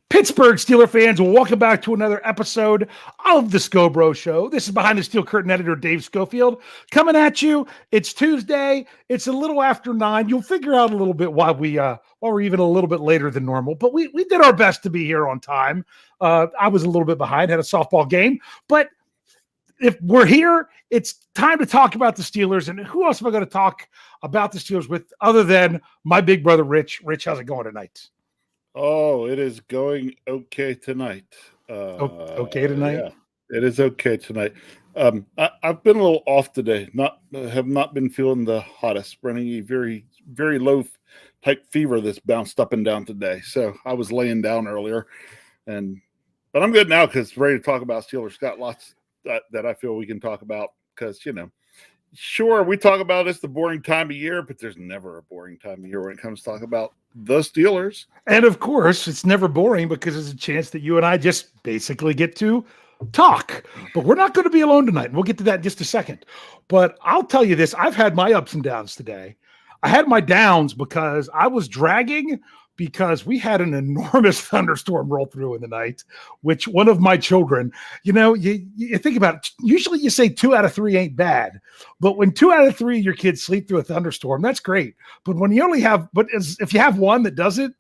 Pittsburgh Steelers fans, welcome back to another episode of the Scho Bro Show. This is behind the steel curtain editor Dave Schofield coming at you. It's Tuesday. It's a little after 9. You'll figure out a little bit why we're even a little bit later than normal. But we did our best to be here on time. I was a little bit behind, had a softball game, but if we're here, it's time to talk about the Steelers. And who else am I going to talk about the Steelers with other than my big brother, Rich? Rich, how's it going tonight? Oh, it is going okay tonight. Okay tonight? Yeah, it is okay tonight. I've been a little off today. Have not been feeling the hottest. Running a very, very low type fever that's bounced up and down today. So I was laying down earlier, but I'm good now because ready to talk about Steelers. Got lots that I feel we can talk about because sure, we talk about it's the boring time of year, but there's never a boring time of year when it comes to talk about the Steelers. And of course, it's never boring because it's a chance that you and I just basically get to talk. But we're not going to be alone tonight. And we'll get to that in just a second. But I'll tell you this, I've had my ups and downs today. I had my downs because I was dragging because we had an enormous thunderstorm roll through in the night, which one of my children, you think about it. Usually you say 2 out of 3 ain't bad, but when 2 out of 3 of your kids sleep through a thunderstorm, that's great. But when you only have, if you have one that does it,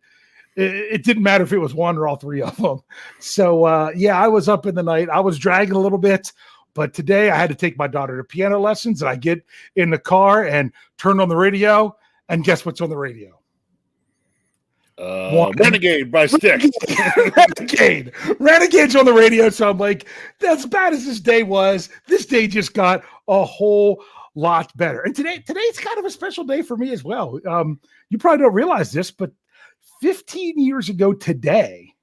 it didn't matter if it was one or all 3 of them. So I was up in the night. I was dragging a little bit, but today I had to take my daughter to piano lessons, and I get in the car and turn on the radio, and guess what's on the radio? Renegade by Styx. Renegade's on the radio. So I'm like, as bad as this day was, this day just got a whole lot better. And today's kind of a special day for me as well. You probably don't realize this, but 15 years ago today,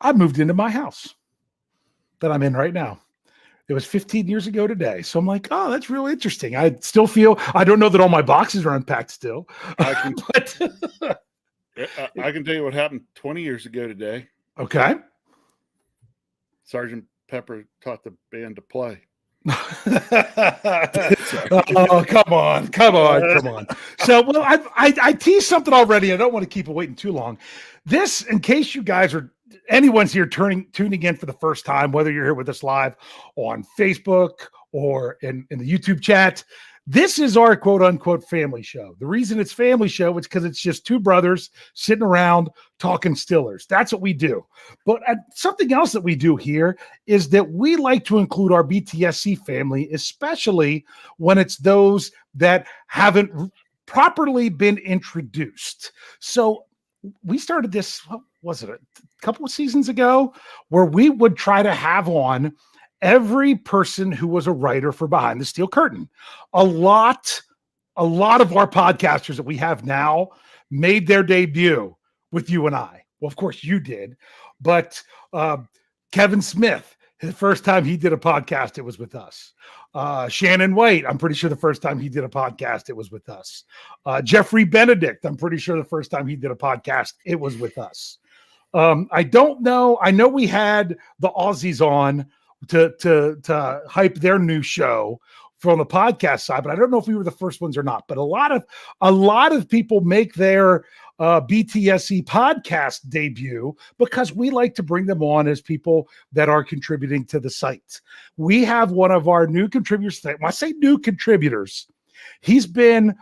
I moved into my house that I'm in right now. It was 15 years ago today. So I'm like, oh, that's really interesting. I still feel, I don't know that all my boxes are unpacked still. I can tell you what happened 20 years ago today. Okay. Sergeant Pepper taught the band to play. Oh, come on. So, I teased something already. I don't want to keep it waiting too long. This, in case you guys anyone's here tuning in for the first time, whether you're here with us live on Facebook or in the YouTube chat, this is our quote unquote family show. The reason it's family show is because it's just 2 brothers sitting around talking Steelers. That's what we do. But something else that we do here is that we like to include our BTSC family, especially when it's those that haven't properly been introduced. So we started this, what was it, a couple of seasons ago, where we would try to have on every person who was a writer for Behind the Steel Curtain. A lot of our podcasters that we have now made their debut with you and I. Well, of course you did, but Kevin Smith, the first time he did a podcast, it was with us. Shannon White, I'm pretty sure the first time he did a podcast, it was with us. Jeffrey Benedict, I'm pretty sure the first time he did a podcast, it was with us. I don't know. I know we had the Aussies on to hype their new show from the podcast side, but I don't know if we were the first ones or not. But a lot of people make their BTSC podcast debut because we like to bring them on as people that are contributing to the site. We have one of our new contributors. When I say new contributors, he's been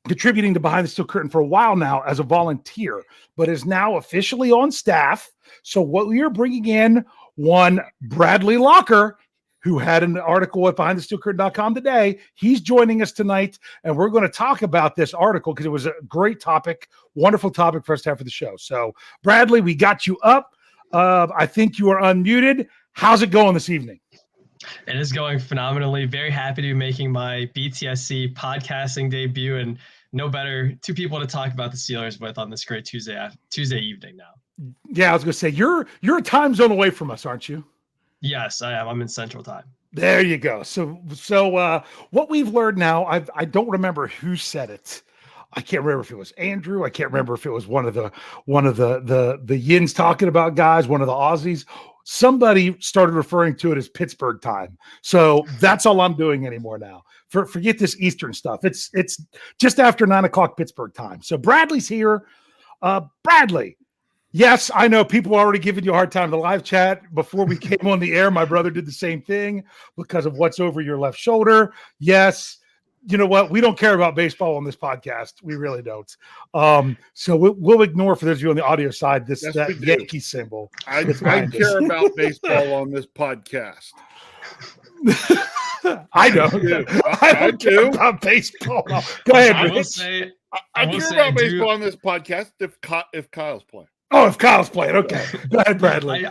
contributing to Behind the Steel Curtain for a while now as a volunteer, but is now officially on staff. So what we are bringing in, one Bradley Locker, who had an article at BehindTheSteelCurtain.com today. He's joining us tonight, and we're going to talk about this article because it was a great topic, wonderful topic for us to have for the show. So, Bradley, we got you up. I think you are unmuted. How's it going this evening? It is going phenomenally. Very happy to be making my BTSC podcasting debut, and no better 2 people to talk about the Steelers with on this great Tuesday evening now. Yeah, I was going to say, you're a time zone away from us, aren't you? Yes, I am. I'm in Central Time. There you go. So what we've learned now, I don't remember who said it. I can't remember if it was Andrew. I can't remember if it was one of the Yins talking about guys, one of the Aussies. Somebody started referring to it as Pittsburgh time. So that's all I'm doing anymore now. Forget this Eastern stuff. It's just after 9 o'clock Pittsburgh time. So Bradley's here. Bradley, Yes, I know people are already giving you a hard time in the live chat. Before we came on the air, my brother did the same thing because of what's over your left shoulder. Yes. You know what? We don't care about baseball on this podcast. We really don't. So we'll ignore, for those of you on the audio side, that Yankee symbol. I care about baseball on this podcast. I don't. I don't care about baseball. Go ahead, Rich. I care about baseball on this podcast if Kyle's playing. Oh, if Kyle's playing, okay. Go ahead, Bradley.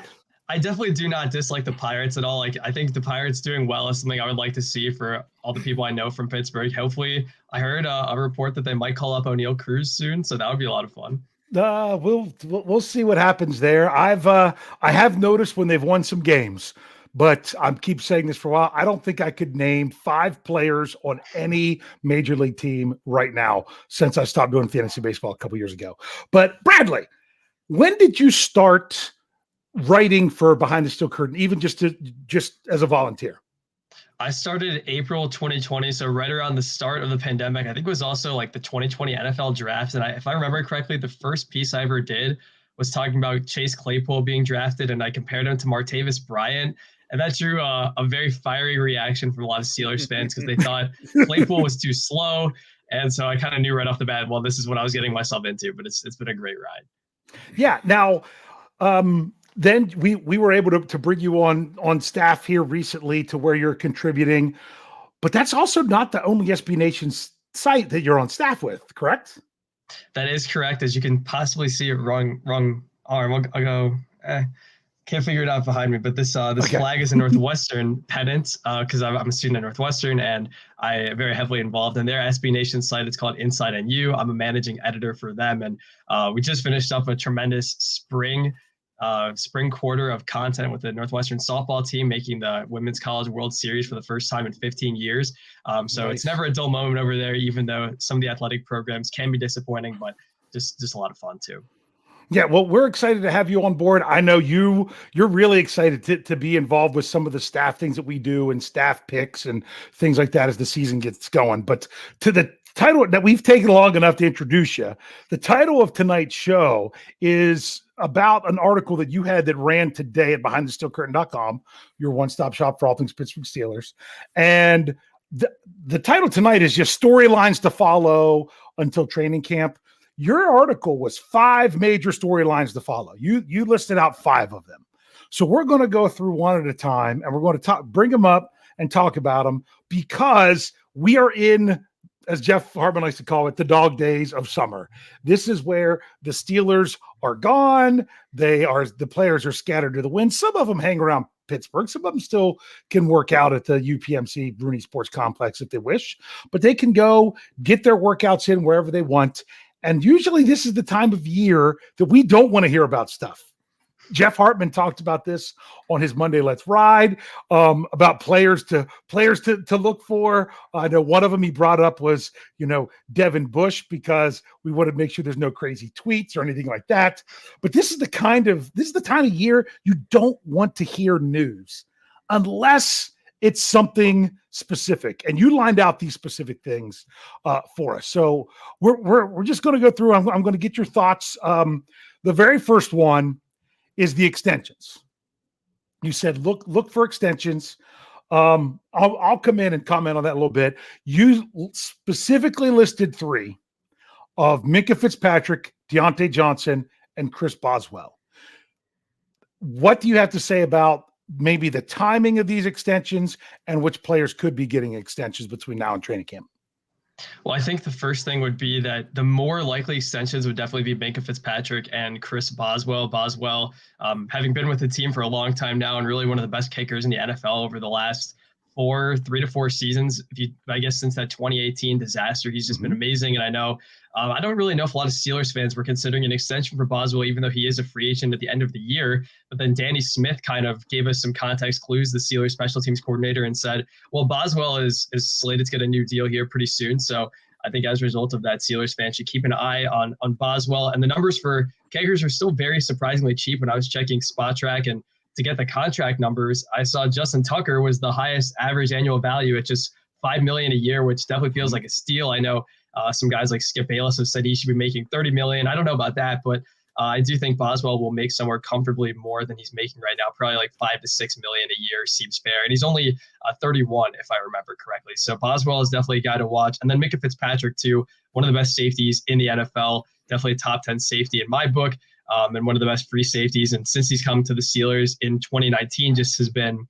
I definitely do not dislike the Pirates at all. Like, I think the Pirates doing well is something I would like to see for all the people I know from Pittsburgh. Hopefully, I heard a report that they might call up O'Neal Cruz soon, so that would be a lot of fun. We'll see what happens there. I have noticed when they've won some games, but I keep saying this for a while. I don't think I could name 5 players on any major league team right now since I stopped doing fantasy baseball a couple years ago. But Bradley, when did you start writing for Behind the Steel Curtain, even just as a volunteer? I started April 2020, so right around the start of the pandemic. I think it was also like the 2020 NFL draft. And if I remember correctly, the first piece I ever did was talking about Chase Claypool being drafted, and I compared him to Martavis Bryant. And that drew a very fiery reaction from a lot of Steelers fans because they thought Claypool was too slow. And so I kind of knew right off the bat, well, this is what I was getting myself into, but it's been a great ride. Yeah. Now, then we were able to bring you on staff here recently to where you're contributing, but that's also not the only SB Nation site that you're on staff with, correct? That is correct. As you can possibly see it wrong arm. I'll go, can't figure it out behind me, but this flag is a Northwestern pennant because I'm a student at Northwestern and I am very heavily involved in their SB Nation site. It's called Inside NU. I'm a managing editor for them. And we just finished up a tremendous spring quarter of content with the Northwestern softball team making the Women's College World Series for the first time in 15 years. So Nice. It's never a dull moment over there, even though some of the athletic programs can be disappointing, but just a lot of fun too. Yeah, well, we're excited to have you on board. I know you're really excited to be involved with some of the staff things that we do and staff picks and things like that as the season gets going. But to the title that we've taken long enough to introduce you, the title of tonight's show is about an article that you had that ran today at BehindTheSteelCurtain.com, your one-stop shop for all things Pittsburgh Steelers. And the title tonight is just storylines to follow until training camp. Your article was 5 major storylines to follow. You listed out 5 of them. So we're going to go through one at a time, and we're going to bring them up and talk about them because we are in, as Jeff Hartman likes to call it, the dog days of summer. This is where the Steelers are gone. The players are scattered to the wind. Some of them hang around Pittsburgh. Some of them still can work out at the UPMC Bruni Sports Complex if they wish, but they can go get their workouts in wherever they want. And usually this is the time of year that we don't want to hear about stuff. Jeff Hartman talked about this on his Monday Let's Ride, about players to look for. I know one of them he brought up was, Devin Bush, because we want to make sure there's no crazy tweets or anything like that. But this is the time of year you don't want to hear news unless it's something specific, and you lined out these specific things for us. So we're just going to go through. I'm going to get your thoughts. The very first one is the extensions. You said look for extensions. I'll come in and comment on that a little bit. You specifically listed 3 of Minkah Fitzpatrick, Deontay Johnson, and Chris Boswell. What do you have to say about maybe the timing of these extensions and which players could be getting extensions between now and training camp? Well, I think the first thing would be that the more likely extensions would definitely be Minkah Fitzpatrick and Chris Boswell. Boswell, having been with the team for a long time now and really one of the best kickers in the NFL over the last 3 to 4 seasons. I guess since that 2018 disaster, he's just been amazing. And I know, I don't really know if a lot of Steelers fans were considering an extension for Boswell, even though he is a free agent at the end of the year. But then Danny Smith kind of gave us some context clues, the Steelers special teams coordinator, and said, well, Boswell is slated to get a new deal here pretty soon. So I think as a result of that, Steelers fans should keep an eye on Boswell. And the numbers for kickers are still very surprisingly cheap. When I was checking Spot Track and to get the contract numbers, I saw Justin Tucker was the highest average annual value at just $5 million a year, which definitely feels like a steal. I know some guys like Skip Bayless have said he should be making $30 million. I don't know about that, but I do think Boswell will make somewhere comfortably more than he's making right now, probably like $5 to $6 million a year seems fair. And he's only 31, if I remember correctly. So Boswell is definitely a guy to watch. And then Minka Fitzpatrick, too, one of the best safeties in the NFL, definitely a top 10 safety in my book, and one of the best free safeties. And since he's come to the Steelers in 2019, just has been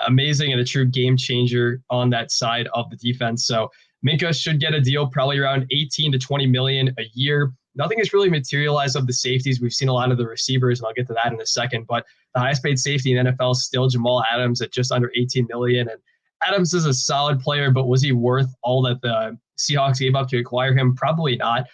amazing and a true game changer on that side of the defense. So Minka should get a deal probably around 18 to 20 million a year. Nothing has really materialized of the safeties. We've seen a lot of the receivers, and I'll get to that in a second. But the highest paid safety in NFL is still Jamal Adams at just under 18 million. And Adams is a solid player, but was he worth all that the Seahawks gave up to acquire him? Probably not.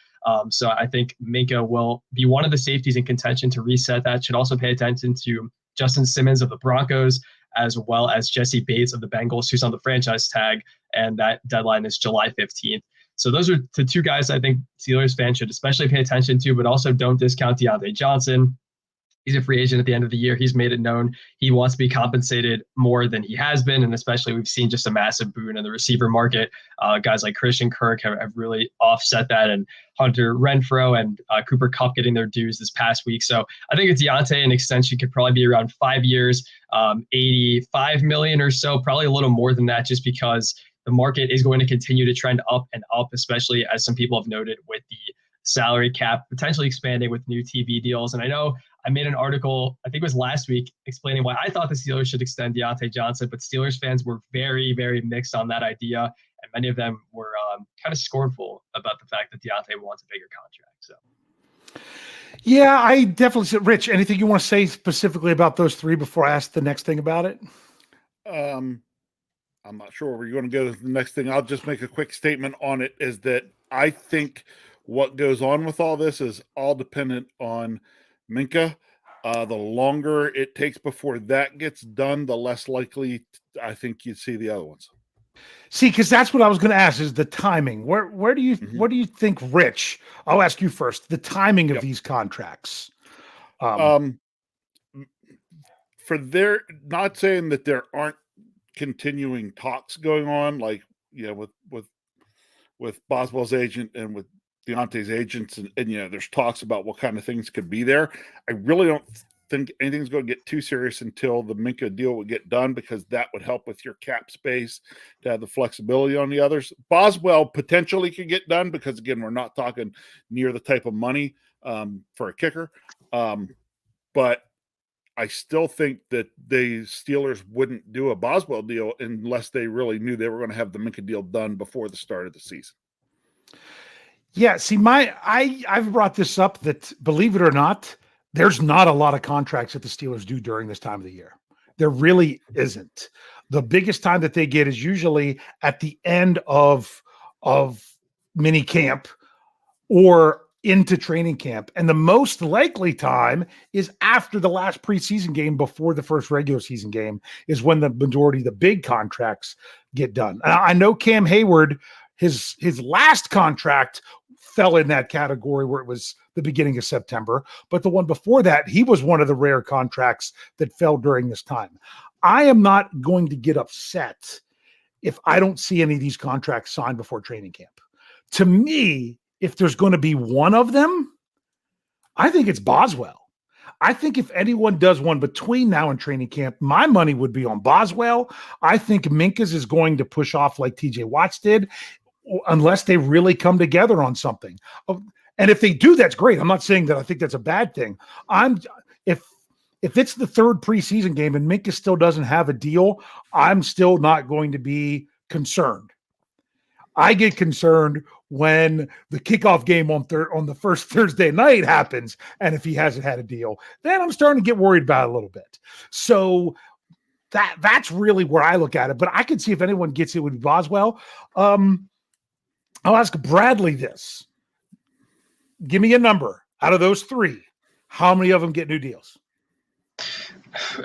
So I think Minka will be one of the safeties in contention to reset that. Should also pay attention to Justin Simmons of the Broncos, as well as Jesse Bates of the Bengals, who's on the franchise tag, and that deadline is July 15th. So those are the two guys I think Steelers fans should especially pay attention to, but also don't discount Deontay Johnson. He's a free agent at the end of the year. He's made it known he wants to be compensated more than he has been, and especially we've seen just a massive boon in the receiver market. Guys like Christian Kirk have really offset that, and Hunter Renfrow and Cooper Kupp getting their dues this past week. So I think Deontay, an extension could probably be around 5 years, 85 million or so, probably a little more than that, just because the market is going to continue to trend up and up, especially as some people have noted with the salary cap potentially expanding with new TV deals. And I know I made an article, I think it was last week, explaining why I thought the Steelers should extend Deontay Johnson, but Steelers fans were very, very mixed on that idea. And many of them were kind of scornful about the fact that Deontay wants a bigger contract. So, yeah, I definitely said, Rich, anything you want to say specifically about those three before I ask the next thing about it? I'm not sure where you're going to go to the next thing. I'll just make a quick statement on it, is that I think what goes on with all this is all dependent on Minka. The longer it takes before that gets done, the less likely I think you'd see the other ones. See, because that's what I was going to ask, is the timing. Where do you what do you think, Rich? I'll ask you first. The timing of these contracts. For their, not saying that there aren't continuing talks going on, like, you know, with Boswell's agent and with Deontay's agents, and you know, there's talks about what kind of things could be there. I really don't think anything's going to get too serious until the Minka deal would get done, because that would help with your cap space to have the flexibility on the others. Boswell potentially could get done, because again, we're not talking near the type of money for a kicker. But I still think that the Steelers wouldn't do a Boswell deal unless they really knew they were going to have the Minka deal done before the start of the season. Yeah, see, I've brought this up that, believe it or not, there's not a lot of contracts that the Steelers do during this time of the year. There really isn't. The biggest time that they get is usually at the end of mini camp or into training camp. And the most likely time is after the last preseason game before the first regular season game is when the majority of the big contracts get done. I know Cam Hayward, his last contract fell in that category where it was the beginning of September, but the one before that, he was one of the rare contracts that fell during this time. I am not going to get upset if I don't see any of these contracts signed before training camp. To me, if there's going to be one of them, I think it's Boswell. I think if anyone does one between now and training camp, my money would be on Boswell. I think Minka's is going to push off like TJ Watts did, unless they really come together on something. And if they do, that's great. I'm not saying that I think that's a bad thing. If it's the third preseason game and Minka still doesn't have a deal, I'm still not going to be concerned. I get concerned when the kickoff game on the first Thursday night happens, and if he hasn't had a deal, then I'm starting to get worried about it a little bit. So that's really where I look at it. But I could see if anyone gets it would be Boswell. I'll ask Bradley this. Give me a number out of those three. How many of them get new deals?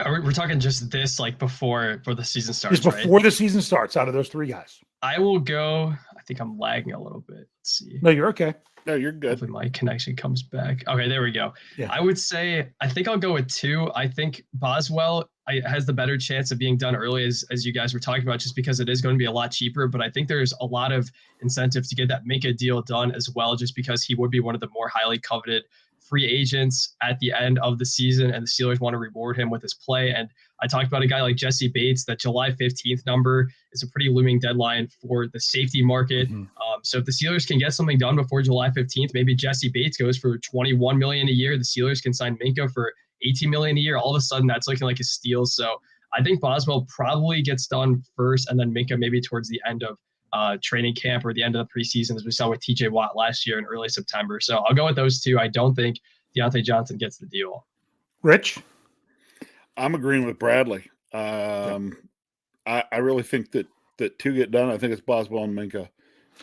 We're talking just this, like before the season starts, just before the season starts, out of those three guys. I will go. I think I'm lagging a little bit. Let's see. No, you're okay. No, you're good. Hopefully my connection comes back. Okay, there we go. Yeah. I would say, I think I'll go with 2. I think Boswell has the better chance of being done early, as you guys were talking about, just because it is going to be a lot cheaper. But I think there's a lot of incentive to get that Minka deal done as well, just because he would be one of the more highly coveted free agents at the end of the season, and the Steelers want to reward him with his play. And I talked about a guy like Jesse Bates. That July 15th number is a pretty looming deadline for the safety market. So if the Steelers can get something done before July 15th, maybe Jesse Bates goes for $21 million a year. The Steelers can sign Minka for $18 million a year. All of a sudden, that's looking like a steal. So I think Boswell probably gets done first, and then Minka maybe towards the end of training camp or the end of the preseason, as we saw with TJ Watt last year in early September. So I'll go with those two. I don't think Deontay Johnson gets the deal. Rich? I'm agreeing with Bradley. I really think that two get done. I think it's Boswell and Minka.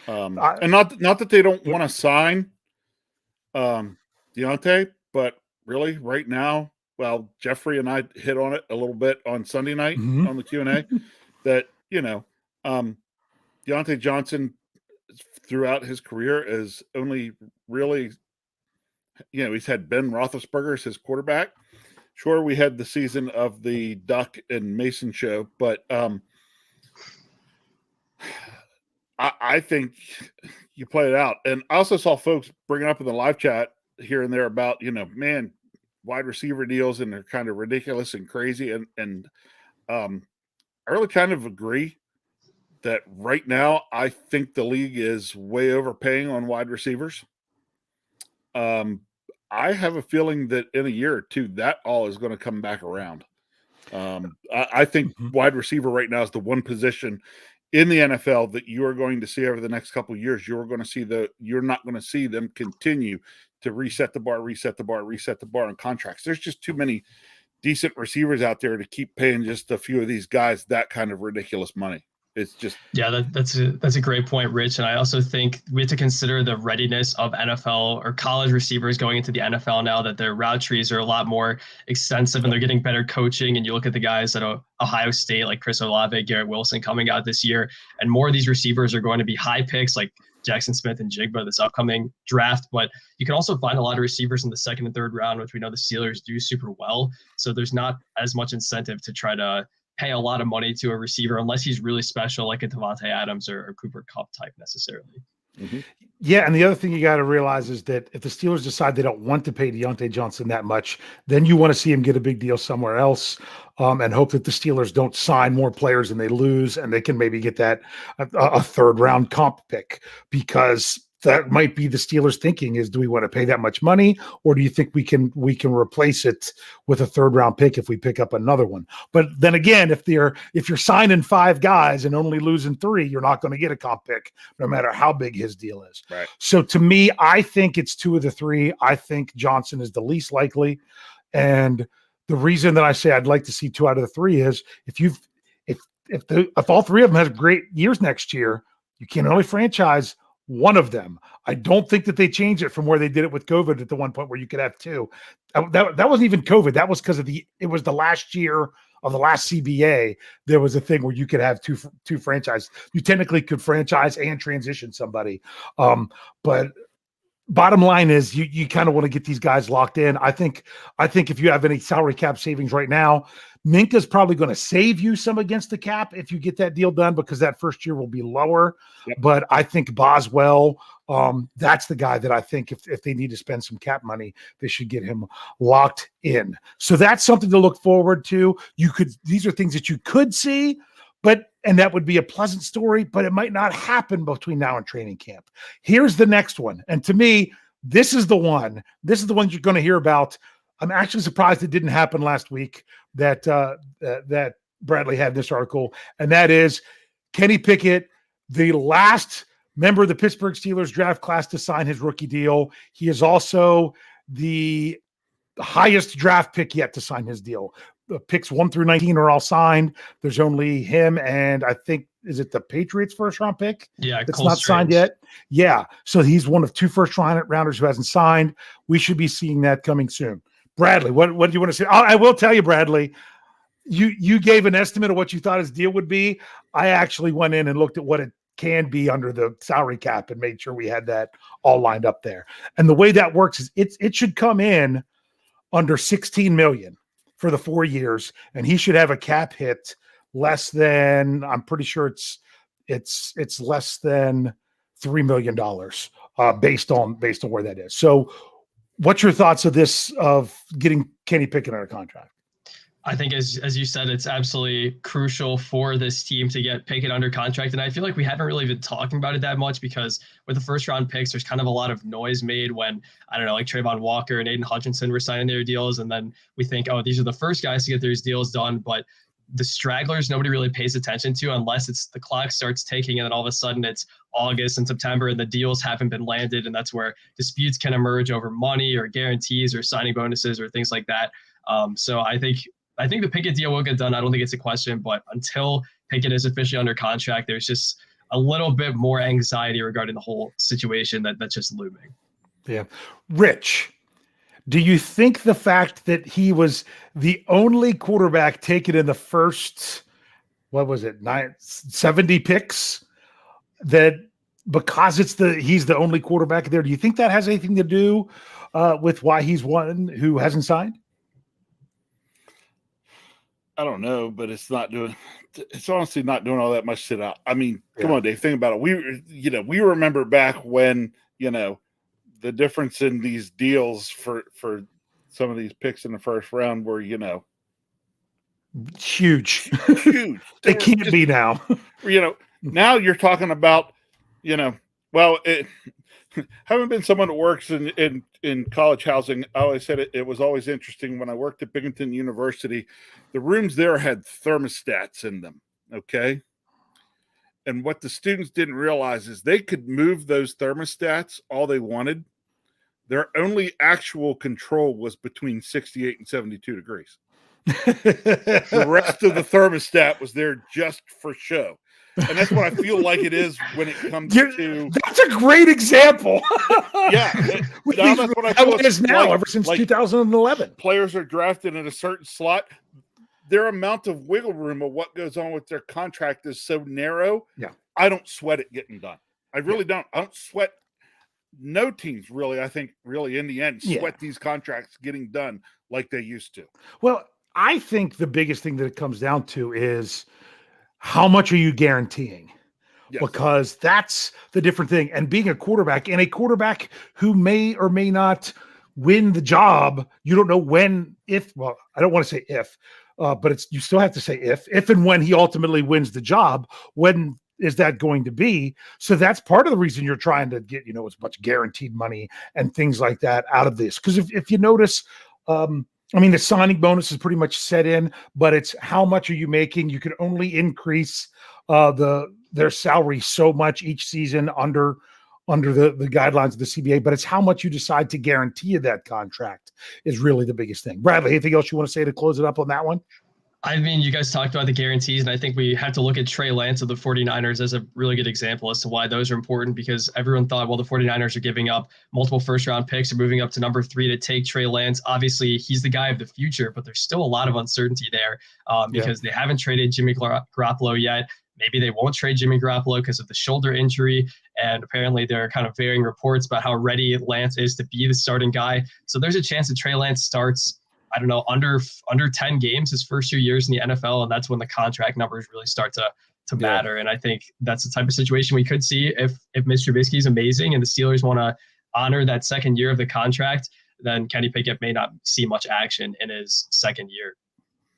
And not that they don't want to sign Deontay, but really right now, well, Jeffrey and I hit on it a little bit on Sunday night on the Q&A that, Deontay Johnson throughout his career is only really, he's had Ben Roethlisberger as his quarterback. Sure, we had the season of the Duck and Mason show, but I think you play it out. And I also saw folks bringing up in the live chat here and there about, wide receiver deals, and they're kind of ridiculous and crazy. And I really kind of agree that right now I think the league is way overpaying on wide receivers. I have a feeling that in a year or two, that all is going to come back around. I think wide receiver right now is the one position in the NFL that you are going to see over the next couple of years. You're not going to see them continue to reset the bar on contracts. There's just too many decent receivers out there to keep paying just a few of these guys that kind of ridiculous money. It's just that's a great point, Rich. And I also think we have to consider the readiness of NFL or college receivers going into the NFL now that their route trees are a lot more extensive and they're getting better coaching. And you look at the guys at Ohio State like Chris Olave, Garrett Wilson coming out this year, and more of these receivers are going to be high picks like Jackson Smith and Jigba this upcoming draft. But you can also find a lot of receivers in the second and third round, which we know the Steelers do super well. So there's not as much incentive to try to pay a lot of money to a receiver unless he's really special, like a Devontae Adams or Cooper Kupp type necessarily. Yeah, and the other thing you got to realize is that if the Steelers decide they don't want to pay Deontay Johnson that much, then you want to see him get a big deal somewhere else, and hope that the Steelers don't sign more players and they lose, and they can maybe get that a third round comp pick, because that might be the Steelers thinking is, do we want to pay that much money, or do you think we can replace it with a third round pick if we pick up another one? But then again, if you're signing 5 guys and only losing 3, you're not going to get a comp pick no matter how big his deal is. Right. So to me, I think it's 2 of the 3. I think Johnson is the least likely. And the reason that I say I'd like to see 2 out of the 3 is if all 3 of them have great years next year, you can only franchise one of them. I don't think that they changed it from where they did it with COVID at the one point where you could have 2. That wasn't even COVID. That was because it was the last year of the last CBA. There was a thing where you could have two franchises. You technically could franchise and transition somebody. But bottom line is you kind of want to get these guys locked in. I think if you have any salary cap savings right now, Minka's probably going to save you some against the cap if you get that deal done, because that first year will be lower. Yep. But I think Boswell, that's the guy that I think if they need to spend some cap money, they should get him locked in. So that's something to look forward to. These are things that you could see, and that would be a pleasant story, but it might not happen between now and training camp. Here's the next one. And to me, this is the one you're going to hear about. I'm actually surprised it didn't happen last week that Bradley had this article, and that is Kenny Pickett, the last member of the Pittsburgh Steelers draft class to sign his rookie deal. He is also the highest draft pick yet to sign his deal. The picks 1 through 19 are all signed. There's only him and I think, is it the Patriots first round pick? Yeah, it's not signed yet. Yeah, so he's one of 2 first rounders who hasn't signed. We should be seeing that coming soon. Bradley, what do you want to say? I will tell you, Bradley, you gave an estimate of what you thought his deal would be. I actually went in and looked at what it can be under the salary cap and made sure we had that all lined up there. And the way that works is it should come in under $16 million for the 4 years, and he should have a cap hit less than, I'm pretty sure it's less than $3 million based on where that is. So What's your thoughts of this, of getting Kenny Pickett under contract? I think, as you said, it's absolutely crucial for this team to get Pickett under contract. And I feel like we haven't really been talking about it that much because with the first round picks, there's kind of a lot of noise made when, I don't know, like Trayvon Walker and Aiden Hutchinson were signing their deals. And then we think, oh, these are the first guys to get these deals done. But the stragglers, nobody really pays attention to unless it's the clock starts ticking and then all of a sudden it's August and September and the deals haven't been landed. And that's where disputes can emerge over money or guarantees or signing bonuses or things like that. So I think the Pickett deal will get done. I don't think it's a question, but until Pickett is officially under contract, there's just a little bit more anxiety regarding the whole situation that's just looming. Yeah. Rich, do you think the fact that he was the only quarterback taken in the first, 70 picks, that because he's the only quarterback there, do you think that has anything to do with why he's one who hasn't signed? I don't know, but it's honestly not doing all that much shit out. I mean, come on, Dave, think about it. We remember back when, the difference in these deals for some of these picks in the first round were, huge. Huge. They can't be now. Now you're talking about, having been someone that works in college housing, I always said it was always interesting when I worked at Binghamton University. The rooms there had thermostats in them, okay? And what the students didn't realize is they could move those thermostats all they wanted. Their only actual control was between 68 and 72 degrees. The rest of the thermostat was there just for show. And that's what I feel like it is when it comes to. That's a great example. Yeah. That's what I feel it is now, ever since 2011. Players are drafted in a certain slot. Their amount of wiggle room of what goes on with their contract is so narrow. Yeah. I don't sweat it getting done. I really don't. I don't sweat. No teams really, I think, really in the end, sweat these contracts getting done like they used to. Well, I think the biggest thing that it comes down to is how much are you guaranteeing? Yes. Because that's the different thing. And being a quarterback, and a quarterback who may or may not win the job, you don't know when, I don't want to say if, but you still have to say if and when he ultimately wins the job, when is that going to be? So that's part of the reason you're trying to get, as much guaranteed money and things like that out of this. Because if you notice, the signing bonus is pretty much set in, but it's how much are you making? You can only increase their salary so much each season under the guidelines of the CBA, but it's how much you decide to guarantee that contract is really the biggest thing. Bradley, anything else you want to say to close it up on that one? I mean, you guys talked about the guarantees, and I think we have to look at Trey Lance of the 49ers as a really good example as to why those are important, because everyone thought, well, the 49ers are giving up multiple first-round picks or moving up to number 3 to take Trey Lance. Obviously, he's the guy of the future, but there's still a lot of uncertainty there because they haven't traded Jimmy Garoppolo yet. Maybe they won't trade Jimmy Garoppolo because of the shoulder injury, and apparently there are kind of varying reports about how ready Lance is to be the starting guy. So there's a chance that Trey Lance starts under 10 games his first 2 years in the NFL, and that's when the contract numbers really start to matter. And I think that's the type of situation we could see if Mr. Trubisky is amazing and the Steelers want to honor that second year of the contract, then Kenny Pickett may not see much action in his second year.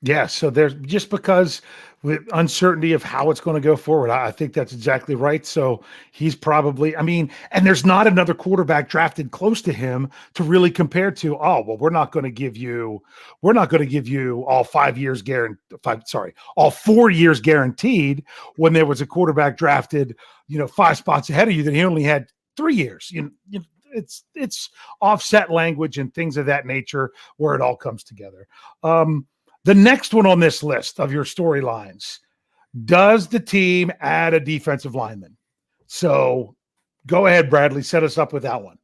Yeah, so there's just because with uncertainty of how it's going to go forward, I think that's exactly right. So he's probably, and there's not another quarterback drafted close to him to really compare to. Oh, well, we're not going to give you all 5 years all 4 years guaranteed when there was a quarterback drafted, 5 spots ahead of you that he only had 3 years. It's offset language and things of that nature where it all comes together. The next one on this list of your storylines, does the team add a defensive lineman? So go ahead, Bradley, set us up with that one.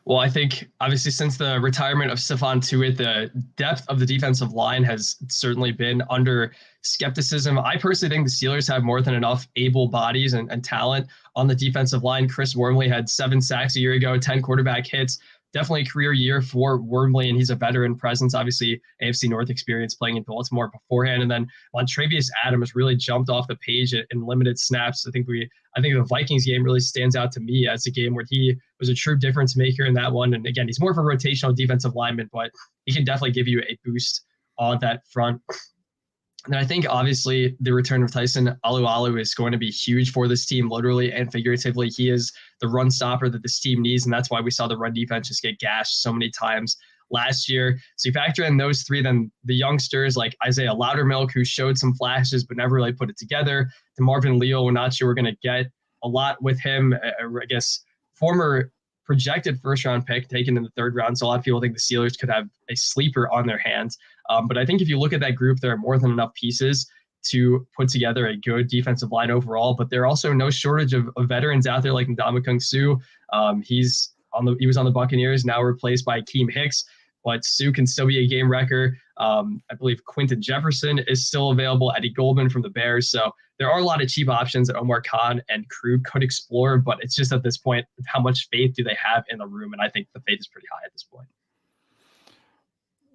Well, I think obviously since the retirement of Stephon Tuitt, the depth of the defensive line has certainly been under skepticism. I personally think the Steelers have more than enough able bodies and talent on the defensive line. Chris Wormley had 7 sacks a year ago, 10 quarterback hits. definitely a career year for Wormley, and he's a veteran presence, obviously AFC North experience playing in Baltimore beforehand. And then Montravius Adams really jumped off the page in limited snaps. I think the Vikings game really stands out to me as a game where he was a true difference maker in that one. And again, he's more of a rotational defensive lineman, but he can definitely give you a boost on that front. And I think obviously the return of Tyson Alualu is going to be huge for this team, literally and figuratively. He is the run stopper that this team needs, and that's why we saw the run defense just get gashed so many times last year. So you factor in those three, then the youngsters like Isaiah Loudermilk, who showed some flashes but never really put it together. To Marvin Leo, we're not sure we're going to get a lot with him. I guess former projected first-round pick taken in the third round, so a lot of people think the Steelers could have a sleeper on their hands. But I think if you look at that group, there are more than enough pieces to put together a good defensive line overall. But there are also no shortage of veterans out there like Ndamukong Suh. He was on the Buccaneers, now replaced by Akeem Hicks. But Suh can still be a game wrecker. I believe Quinton Jefferson is still available. Eddie Goldman from the Bears. So there are a lot of cheap options that Omar Khan and crew could explore. But it's just at this point, how much faith do they have in the room? And I think the faith is pretty high at this point.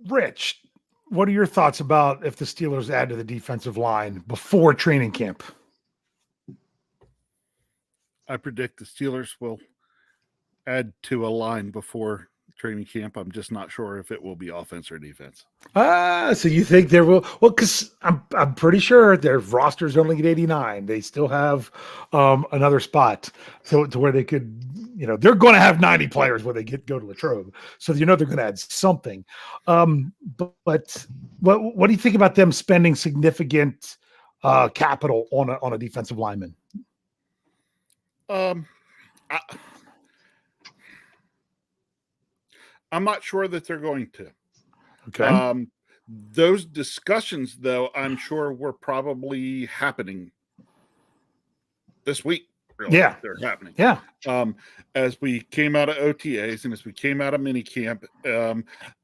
Rich, what are your thoughts about if the Steelers add to the defensive line before training camp? I predict the Steelers will add to a line before training camp. I'm just not sure if it will be offense or defense. So you think there will? Well, because I'm pretty sure their roster's only at 89. They still have another spot, so to where they could, they're going to have 90 players when they go to Latrobe. So they're going to add something. But what do you think about them spending significant capital on a defensive lineman? I'm not sure that they're going to. Okay. Those discussions, though, I'm sure were probably happening this week. Really. Yeah. They're happening. Yeah. As we came out of OTAs and as we came out of minicamp,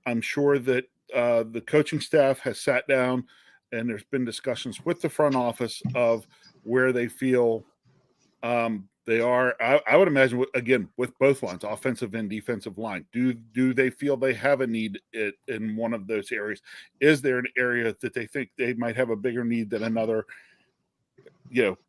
I'm sure that the coaching staff has sat down and there's been discussions with the front office of where they feel they are. I would imagine, again, with both lines, offensive and defensive line, do they feel they have a need in one of those areas? Is there an area that they think they might have a bigger need than another?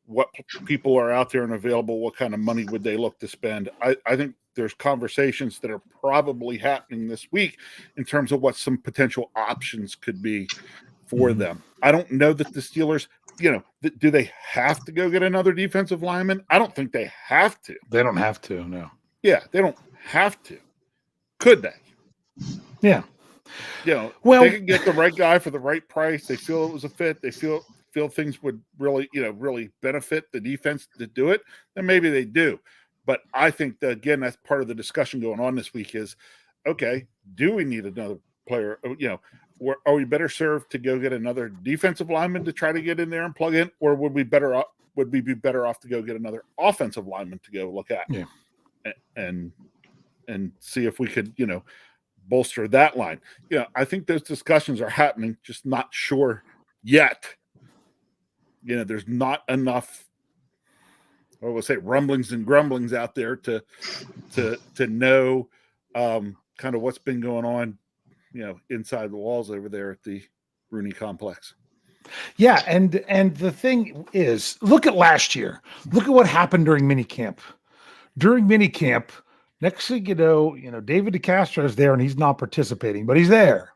What people are out there and available, what kind of money would they look to spend? I think there's conversations that are probably happening this week in terms of what some potential options could be for them. I don't know that the Steelers, do they have to go get another defensive lineman? I don't think they have to. They don't have to, no. Yeah, they don't have to. Could they? Yeah. Well, they can get the right guy for the right price. They feel it was a fit. They feel things would really, really benefit the defense to do it, then maybe they do. But I think that, again, that's part of the discussion going on this week is, okay, do we need another player? Are we better served to go get another defensive lineman to try to get in there and plug in, or would we be better off to go get another offensive lineman to go look at, and see if we could, bolster that line? I think those discussions are happening, just not sure yet. There's not enough, I will say, rumblings and grumblings out there to know kind of what's been going on, inside the walls over there at the Rooney complex. Yeah, and the thing is, look at last year. Look at what happened during minicamp. During minicamp, next thing you know, David DeCastro is there and he's not participating, but he's there.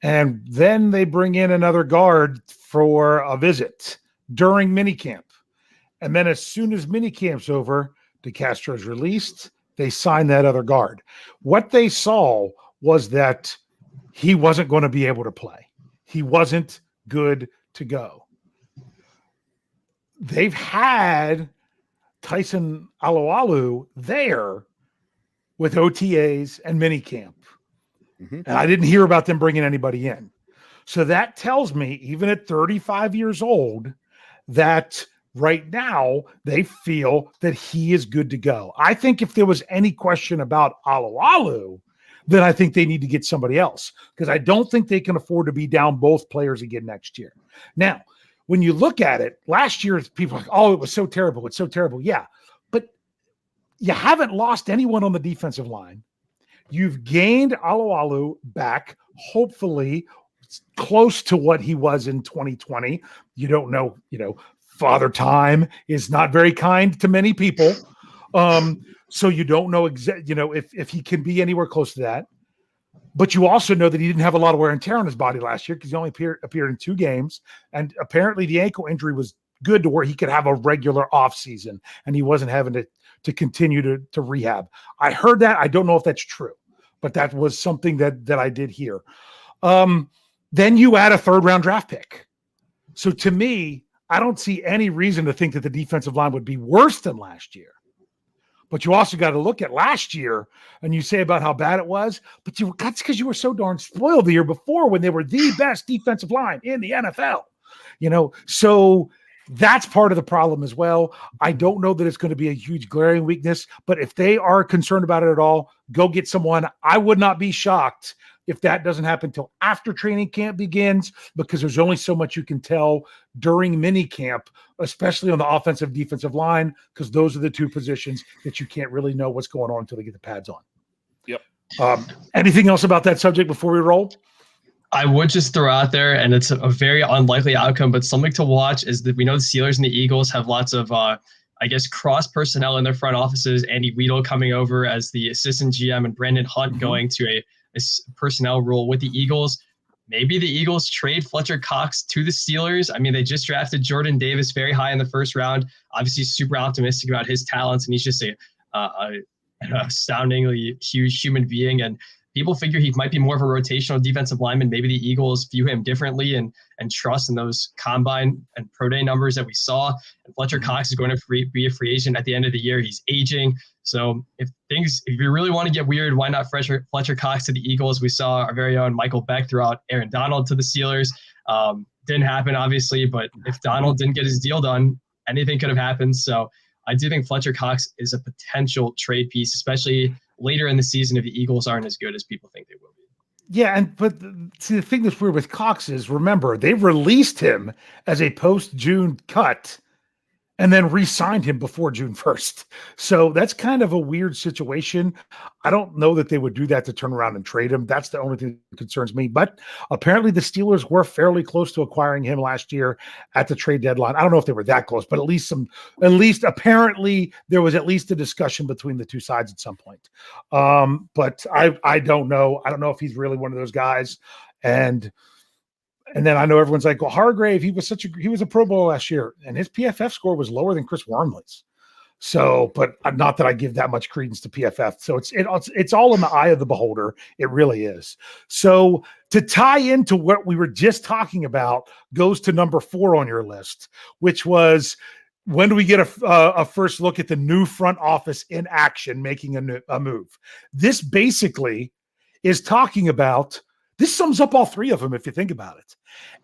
And then they bring in another guard for a visit during minicamp. And then as soon as minicamp's over, DeCastro is released. They sign that other guard. What they saw was that he wasn't going to be able to play. He wasn't good to go. They've had Tyson Alualu there with OTAs and minicamp. And I didn't hear about them bringing anybody in. So that tells me, even at 35 years old, that right now they feel that he is good to go. I think if there was any question about Alualu, then I think they need to get somebody else, because I don't think they can afford to be down both players again next year. Now, when you look at it, last year, people are like, oh, it was so terrible. It's so terrible. Yeah, but you haven't lost anyone on the defensive line. You've gained Alualu back, hopefully close to what he was in 2020. You don't know, Father Time is not very kind to many people. So you don't know if he can be anywhere close to that. But you also know that he didn't have a lot of wear and tear on his body last year because he only appeared in 2 games. And apparently the ankle injury was good to where he could have a regular off season and he wasn't having to continue to rehab. I heard that. I don't know if that's true, but that was something that I did hear. Then you add a 3rd round draft pick. So to me, I don't see any reason to think that the defensive line would be worse than last year. But you also got to look at last year and you say about how bad it was, but that's because you were so darn spoiled the year before when they were the best defensive line in the NFL, so that's part of the problem as well. I don't know that it's going to be a huge glaring weakness, but if they are concerned about it at all, go get someone. I would not be shocked if that doesn't happen until after training camp begins, because there's only so much you can tell during mini camp, especially on the offensive defensive line, because those are the 2 positions that you can't really know what's going on until they get the pads on. Yep. Anything else about that subject before we roll? I would just throw out there, and it's a very unlikely outcome, but something to watch is that we know the Steelers and the Eagles have lots of, cross personnel in their front offices. Andy Weedle coming over as the assistant GM and Brandon Hunt going to a personnel role with the Eagles. Maybe the Eagles trade Fletcher Cox to the Steelers. I mean, they just drafted Jordan Davis very high in the 1st round. Obviously, super optimistic about his talents, and he's just an astoundingly huge human being. And people figure he might be more of a rotational defensive lineman. Maybe the Eagles view him differently and trust in those combine and pro day numbers that we saw. And Fletcher Cox is going to be a free agent at the end of the year. He's aging. So if you really want to get weird, why not Fletcher Cox to the Eagles? We saw our very own Michael Beck throw out Aaron Donald to the Steelers. Didn't happen, obviously, but if Donald didn't get his deal done, anything could have happened. So I do think Fletcher Cox is a potential trade piece, especially later in the season if the Eagles aren't as good as people think they will be. Yeah, but the thing that's weird with Cox is, remember, they released him as a post-June cut and then re-signed him before June 1st. So that's kind of a weird situation. I don't know that they would do that to turn around and trade him. That's the only thing that concerns me. But apparently the Steelers were fairly close to acquiring him last year at the trade deadline. I don't know if they were that close, but at least apparently there was at least a discussion between the 2 sides at some point. But I don't know. I don't know if he's really one of those guys. And then I know everyone's like, well, Hargrave, he was a Pro Bowl last year, and his PFF score was lower than Chris Wormley's. So, but not that I give that much credence to PFF. So it's all in the eye of the beholder. It really is. So to tie into what we were just talking about goes to number 4 on your list, which was, when do we get a first look at the new front office in action, making a move? This basically is talking about. This sums up all 3 of them if you think about it.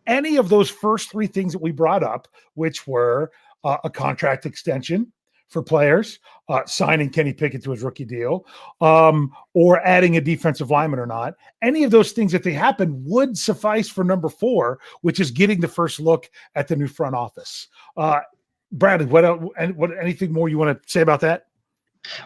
Any of those first 3 things that we brought up, which were a contract extension for players, signing Kenny Pickett to his rookie deal, or adding a defensive lineman or not, any of those things, if they happen, would suffice for number 4, which is getting the first look at the new front office. Bradley, what anything more you want to say about that?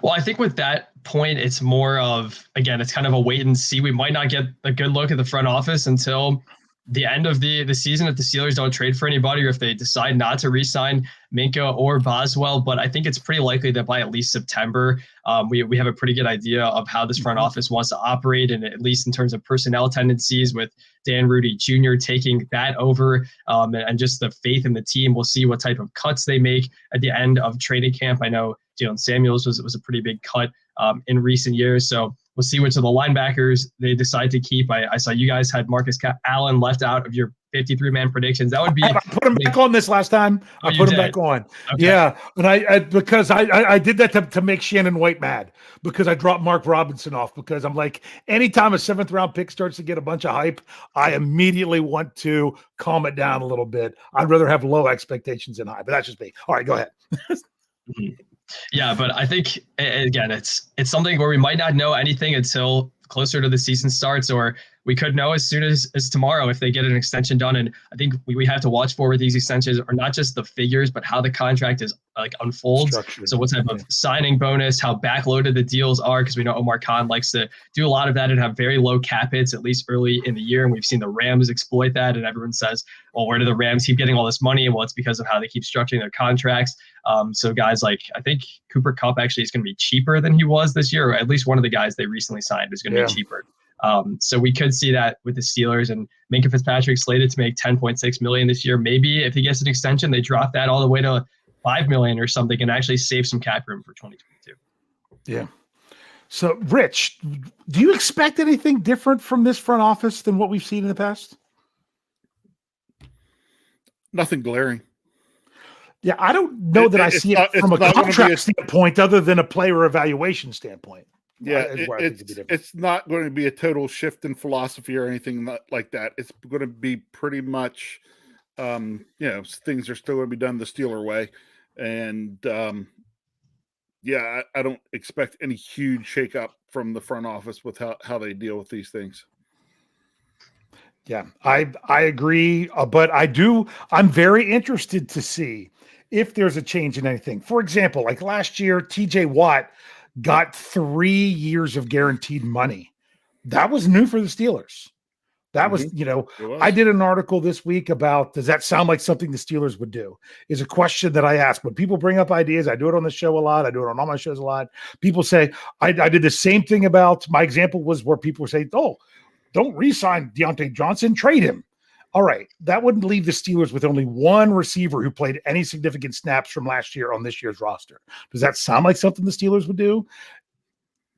Well, I think with that point, it's more of, again, it's kind of a wait and see. We might not get a good look at the front office until the end of the season if the Steelers don't trade for anybody or if they decide not to re-sign Minka or Boswell. But I think it's pretty likely that by at least September, we have a pretty good idea of how this front office wants to operate, and at least in terms of personnel tendencies, with Dan Rudy Jr. taking that over, and just the faith in the team. We'll see what type of cuts they make at the end of training camp. I know Jalen Samuels was a pretty big cut in recent years. So we'll see which of the linebackers they decide to keep. I saw you guys had Marcus Allen left out of your 53-man predictions. That would be. I put him back on this last time. I put him back on. Okay. Yeah, and because I did that to make Shannon White mad, because I dropped Mark Robinson off, because I'm like, anytime a 7th round pick starts to get a bunch of hype, I immediately want to calm it down a little bit. I'd rather have low expectations than high, but that's just me. All right, go ahead. Yeah, but I think, again, it's something where we might not know anything until closer to the season starts, or we could know as soon as tomorrow if they get an extension done. And I think we have to watch for with these extensions are not just the figures, but how the contract is like unfolds. Structured. So what type of signing bonus, how backloaded the deals are, because we know Omar Khan likes to do a lot of that and have very low cap hits, at least early in the year. And we've seen the Rams exploit that. And everyone says, well, where do the Rams keep getting all this money? Well, it's because of how they keep structuring their contracts. So guys like, I think Cooper Kupp actually is going to be cheaper than he was this year, or at least one of the guys they recently signed is going to be cheaper. So we could see that with the Steelers, and Minkah Fitzpatrick slated to make $10.6 million this year. Maybe if he gets an extension, they drop that all the way to $5 million or something and actually save some cap room for 2022. Yeah. So, Rich, do you expect anything different from this front office than what we've seen in the past? Nothing glaring. Yeah, I don't know that I see it from a contract standpoint other than a player evaluation standpoint. Yeah, it's not going to be a total shift in philosophy or anything like that. It's going to be pretty much, things are still going to be done the Steeler way. And, I don't expect any huge shakeup from the front office with how they deal with these things. Yeah, I agree, but I'm very interested to see if there's a change in anything. For example, like last year, TJ Watt got 3 years of guaranteed money. That was new for the Steelers. That was, I did an article this week about, does that sound like something the Steelers would do? Is a question that I ask. When people bring up ideas, I do it on the show a lot. I do it on all my shows a lot. People say, I did the same thing about, my example was where people say, oh, don't re-sign Deontay Johnson, trade him. All right, that wouldn't leave the Steelers with only one receiver who played any significant snaps from last year on this year's roster. Does that sound like something the Steelers would do?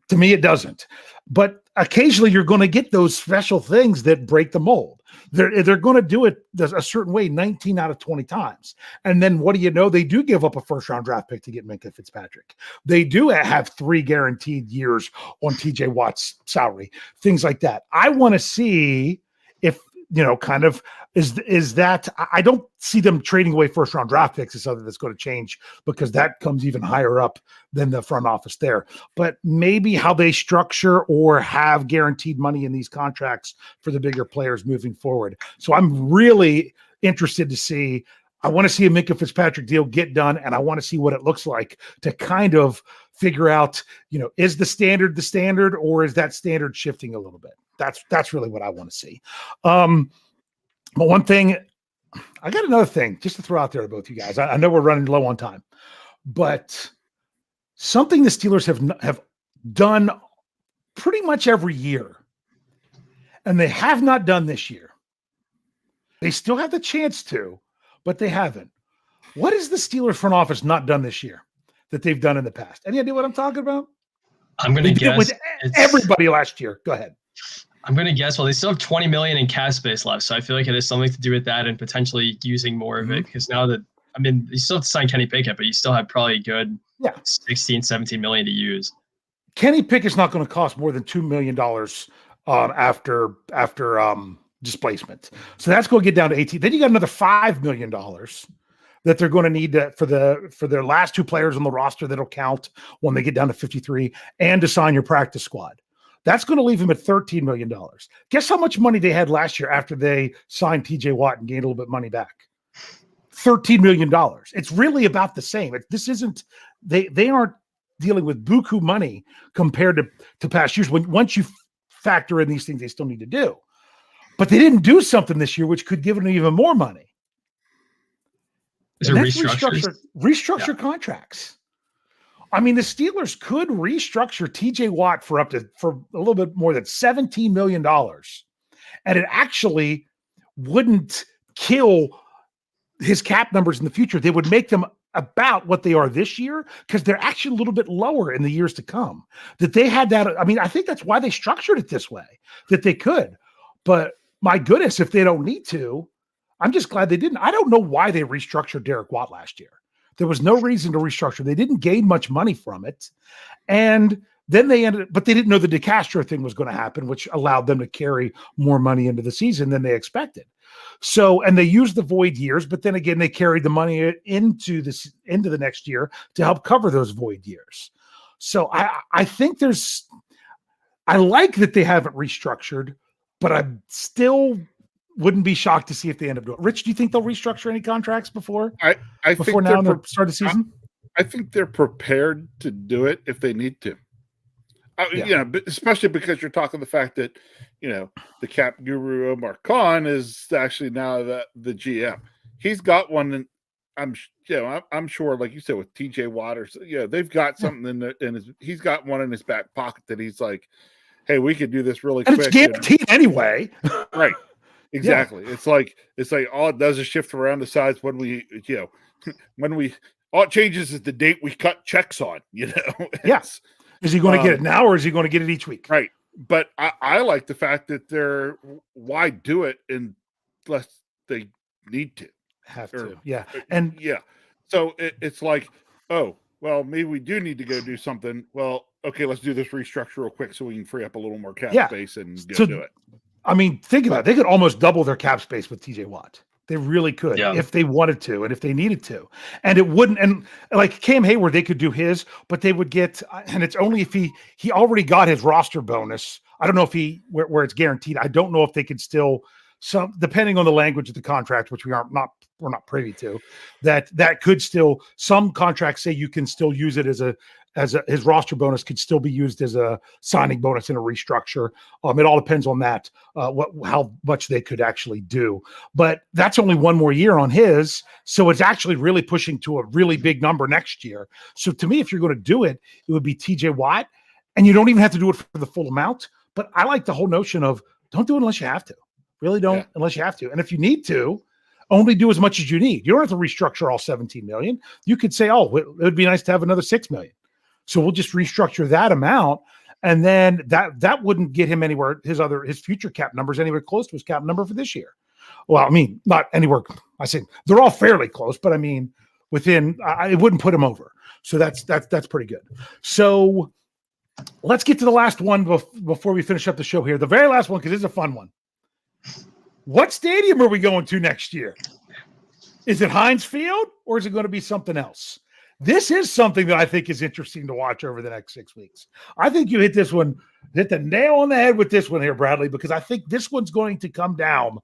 To me, it doesn't. But occasionally you're going to get those special things that break the mold. They're going to do it a certain way 19 out of 20 times. And then what do you know? They do give up a first-round draft pick to get Minkah Fitzpatrick. They do have 3 guaranteed years on TJ Watt's salary, things like that. I want to see if, is that I don't see them trading away first round draft picks as something that's going to change, because that comes even higher up than the front office there. But maybe how they structure or have guaranteed money in these contracts for the bigger players moving forward. So I'm really interested to see. I want to see a Minkah Fitzpatrick deal get done, and I want to see what it looks like to kind of figure out, is the standard, or is that standard shifting a little bit? That's really what I want to see. But one thing, I got another thing just to throw out there to both you guys. I know we're running low on time, but something the Steelers have done pretty much every year, and they have not done this year. They still have the chance to, but they haven't. What has the Steelers front office not done this year that they've done in the past? Any idea what I'm talking about? I'm going to guess with everybody last year. Go ahead. I'm going to guess, well, they still have $20 million in cap space left. So I feel like it has something to do with that and potentially using more of it. Because now that, you still have to sign Kenny Pickett, but you still have probably a good 16, 17 million to use. Kenny Pickett's not going to cost more than $2 million after displacement. So that's going to get down to 18. Then you got another $5 million that they're going to need for their last 2 players on the roster that'll count when they get down to 53, and to sign your practice squad. That's going to leave him at $13 million. Guess how much money they had last year after they signed TJ Watt and gained a little bit of money back? $13 million. It's really about the same. This isn't, they aren't dealing with buku money compared to past years. Once you factor in these things they still need to do. But they didn't do something this year which could give them even more money. Is it restructure contracts. The Steelers could restructure TJ Watt for a little bit more than $17 million. And it actually wouldn't kill his cap numbers in the future. They would make them about what they are this year, because they're actually a little bit lower in the years to come. That they had that. I think that's why they structured it this way, that they could. But my goodness, if they don't need to, I'm just glad they didn't. I don't know why they restructured Derek Watt last year. There was no reason to restructure. They didn't gain much money from it. And then but they didn't know the DeCastro thing was going to happen, which allowed them to carry more money into the season than they expected. So, and they used the void years, but then again, they carried the money into the next year to help cover those void years. So I think I like that they haven't restructured, but I still wouldn't be shocked to see if they end up doing it. Rich, do you think they'll restructure any contracts before I think now in the start of the season? I think they're prepared to do it if they need to. Especially because you're talking the fact that, the cap guru Omar Khan is actually now the GM. He's got one, and I'm sure, like you said, with TJ Watt, they've got something he's got one in his back pocket that he's like, hey, we could do this really quick. It's guaranteed anyway. Right. Exactly. Yeah. It's like all it does is shift around the sides when we all it changes is the date we cut checks on, Yes. Is he going to get it now, or is he going to get it each week? Right. But I like the fact that why do it unless they need to. Have to. So it's like, oh, well, maybe we do need to go do something. Well, okay, let's do this restructure real quick so we can free up a little more cap space and do it. I mean, think about it. They could almost double their cap space with TJ Watt. They really could if they wanted to and if they needed to. And it wouldn't. And like Cam Hayward, they could do his, but they would get, and it's only if he already got his roster bonus. I don't know if where it's guaranteed. I don't know if they could still, depending on the language of the contract, which we're not privy to, that could still, some contracts say you can still use it as his roster bonus could still be used as a signing bonus in a restructure. It all depends on that, how much they could actually do. But that's only one more year on his, so it's actually really pushing to a really big number next year. So to me, if you're going to do it, it would be TJ Watt, and you don't even have to do it for the full amount. But I like the whole notion of don't do it unless you have to. Really don't unless you have to. And if you need to, only do as much as you need. You don't have to restructure all 17 million. You could say, oh, it would be nice to have another 6 million. So we'll just restructure that amount, and then that wouldn't get him anywhere. His future cap numbers anywhere close to his cap number for this year. Well, I mean, not anywhere. I say they're all fairly close, but I mean, it wouldn't put him over. So that's pretty good. So let's get to the last one before we finish up the show here. The very last one, because it's a fun one. What stadium are we going to next year? Is it Heinz Field, or is it going to be something else? This is something that I think is interesting to watch over the next 6 weeks. I think you hit the nail on the head with this one here, Bradley, because I think this one's going to come down.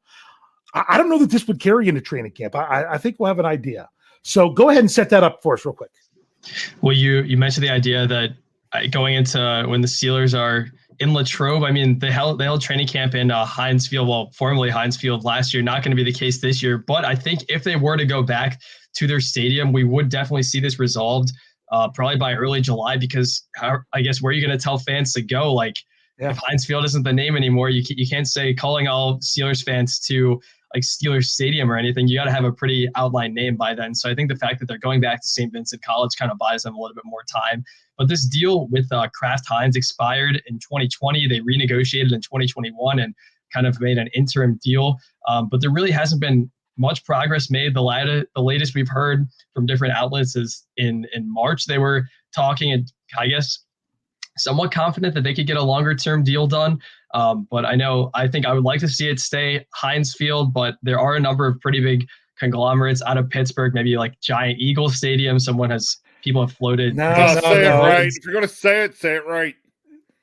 I don't know that this would carry into training camp. I think we'll have an idea. So go ahead and set that up for us real quick. Well, you mentioned the idea that going into when the Steelers are in Latrobe, I mean, they held training camp in Heinz Field, well, formerly Heinz Field last year, not going to be the case this year. But I think if they were to go back to their stadium, we would definitely see this resolved probably by early July, because I guess where are you going to tell fans to go? Like, if Heinz Field isn't the name anymore, you can't say calling all Steelers fans to like Steelers Stadium or anything. You got to have a pretty outlined name by then. So I think the fact that they're going back to St. Vincent College kind of buys them a little bit more time. But this deal with Kraft Heinz expired in 2020. They renegotiated in 2021 and kind of made an interim deal. But there really hasn't been much progress made. The latest we've heard from different outlets is in March they were talking, and I guess somewhat confident that they could get a longer term deal done. But I think I would like to see it stay Heinz Field, but there are a number of pretty big conglomerates out of Pittsburgh, maybe like Giant Eagle Stadium. People have floated. No, say it right. If you're going to say it right.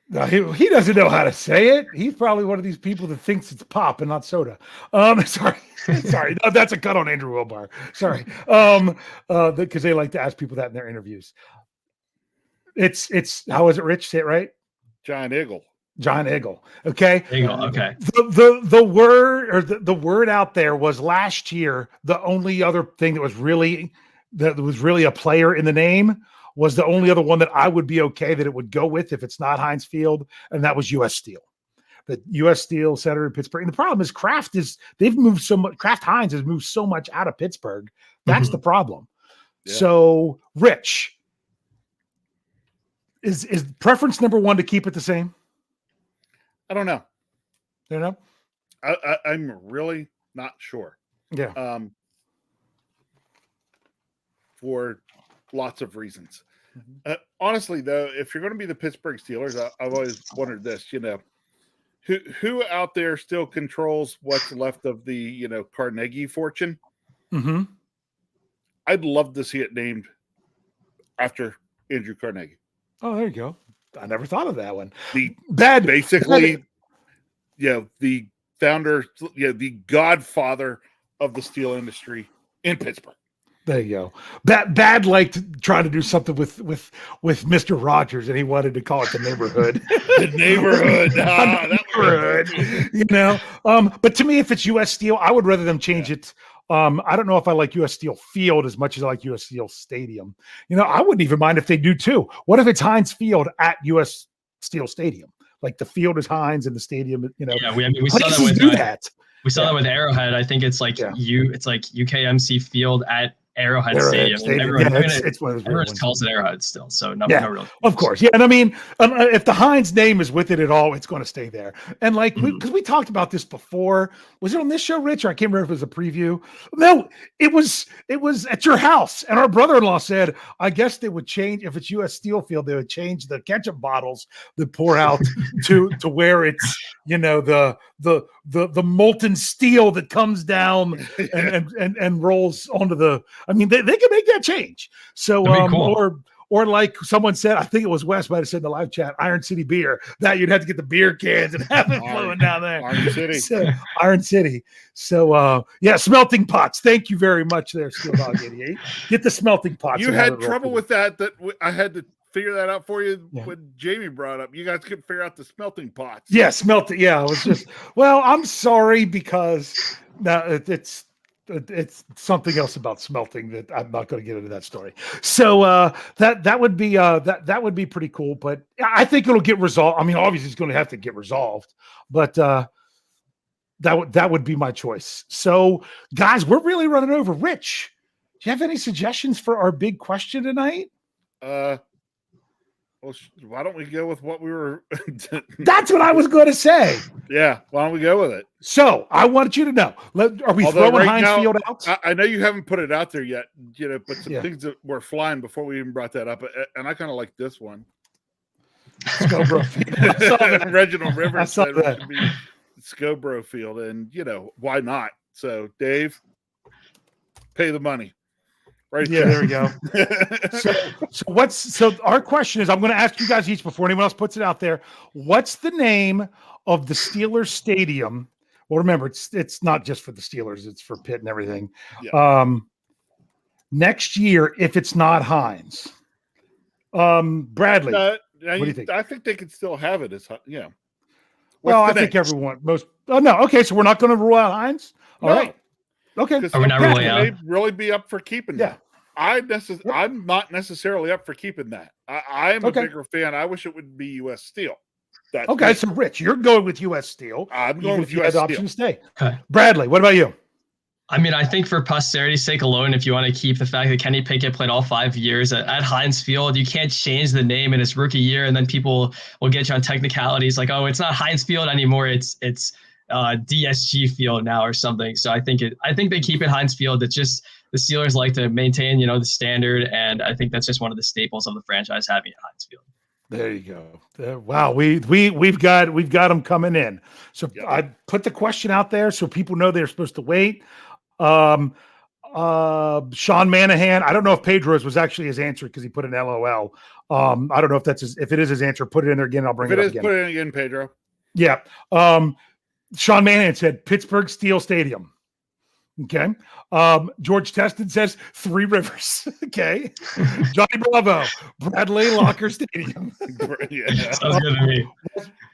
No, he doesn't know how to say it. He's probably one of these people that thinks it's pop and not soda. Sorry. No, that's a cut on Andrew Wilbar. Sorry. Because they like to ask people that in their interviews. It's how is it, Rich? Say it right. Giant Eagle. Okay. Eagle. Okay. The word out there was last year. The only other thing that was really a player in the name was the only other one that I would be okay that it would go with if it's not Heinz Field, and that was U.S. Steel. The U.S. Steel Center in Pittsburgh. And the problem is Kraft Heinz has moved so much out of Pittsburgh. That's the problem. Yeah. So, Rich, is preference number one to keep it the same? I don't know. You know? I'm really not sure. Yeah. For lots of reasons. Honestly, though, if you're going to be the Pittsburgh Steelers, I've always wondered this, who out there still controls what's left of the, Carnegie fortune? Mm-hmm. I'd love to see it named after Andrew Carnegie. Oh, there you go. I never thought of that one. The Bad. basically, the founder, the godfather of the steel industry in Pittsburgh. There you go. Bad liked trying to do something with Mr. Rogers, and he wanted to call it the neighborhood. The neighborhood. You know. But to me, if it's U.S. Steel, I would rather them change it. I don't know if I like U.S. Steel Field as much as I like U.S. Steel Stadium. You know, I wouldn't even mind if they do too. What if it's Heinz Field at U.S. Steel Stadium? Like the field is Heinz and the stadium, you know. Yeah, we saw that with that. We saw that with Arrowhead. I think it's like it's like UKMC Field at Arrowhead Stadium. It's one of those everyone calls it Arrowhead still, so no real. Of course, yeah. And I mean, if the Heinz name is with it at all, it's going to stay there. And like, because we talked about this before, was it on this show, Rich? Or I can't remember if it was a preview. No, it was at your house. And our brother-in-law said, I guess they would change, if it's U.S. Steel Field, they would change the ketchup bottles that pour out to where it's, you know, the molten steel that comes down and rolls onto the. I mean, they can make that change. So, cool. or like someone said, I think it was Wes might have said in the live chat, Iron City beer. That you'd have to get the beer cans and have it flowing down there. Iron City. So, smelting pots. Thank you very much there, Steel Dog 88. Get the smelting pots. You had trouble with that I had to figure that out for you when Jamie brought up. You guys couldn't figure out the smelting pots. Yeah, smelting. Yeah, I was just, I'm sorry because now it's something else about smelting that I'm not going to get into that story. So that would be that would be pretty cool, but I think it'll get resolved. I mean, obviously it's going to have to get resolved, but that would be my choice. So guys, we're really running over. Rich, do you have any suggestions for our big question tonight? Well, why don't we go with what we were? That's what I was going to say. Yeah, why don't we go with it? So I want you to know: are we throwing Heinz Field out? I know you haven't put it out there yet, you know, but some things that were flying before we even brought that up, and I kind of like this one. Scho Bro Field. Reginald Rivers said it should be Scho Bro Field, and you know why not? So Dave, pay the money. Right. Yeah, there we go. So our question is, I'm going to ask you guys each before anyone else puts it out there. What's the name of the Steelers stadium? Well, remember, it's not just for the Steelers, it's for Pitt and everything. Yeah. Next year, if it's not Heinz. Bradley, what do you think? I think they could still have it as Well, I think everyone okay, so we're not going to rule out Heinz? All right. Okay. Are we not ruling out? They'd really be up for keeping that. I'm not necessarily up for keeping that. I'm a bigger fan. I wish it would be U.S. Steel. Okay, so Rich, you're going with U.S. Steel. I'm going with U.S. Steel. Option to stay. Okay. Bradley, what about you? I mean, I think for posterity's sake alone, if you want to keep the fact that Kenny Pickett played all 5 years at Heinz Field, you can't change the name in his rookie year, and then people will get you on technicalities like, oh, it's not Heinz Field anymore. It's DSG Field now or something. So I think they keep it Heinz Field. It's just the Steelers like to maintain, the standard, and I think that's just one of the staples of the franchise having it Heinz Field. There you go. Wow, we've got them coming in. So I put the question out there so people know they're supposed to wait. Sean Manahan. I don't know if Pedro's was actually his answer because he put an LOL. I don't know if if it is his answer. Put it in there again. I'll bring it up again. Put it in again, Pedro. Yeah. Sean Manahan said Pittsburgh Steel Stadium. Okay. George Teston says Three Rivers. Okay. Johnny Bravo, Bradley Locker Stadium. Sounds good to me.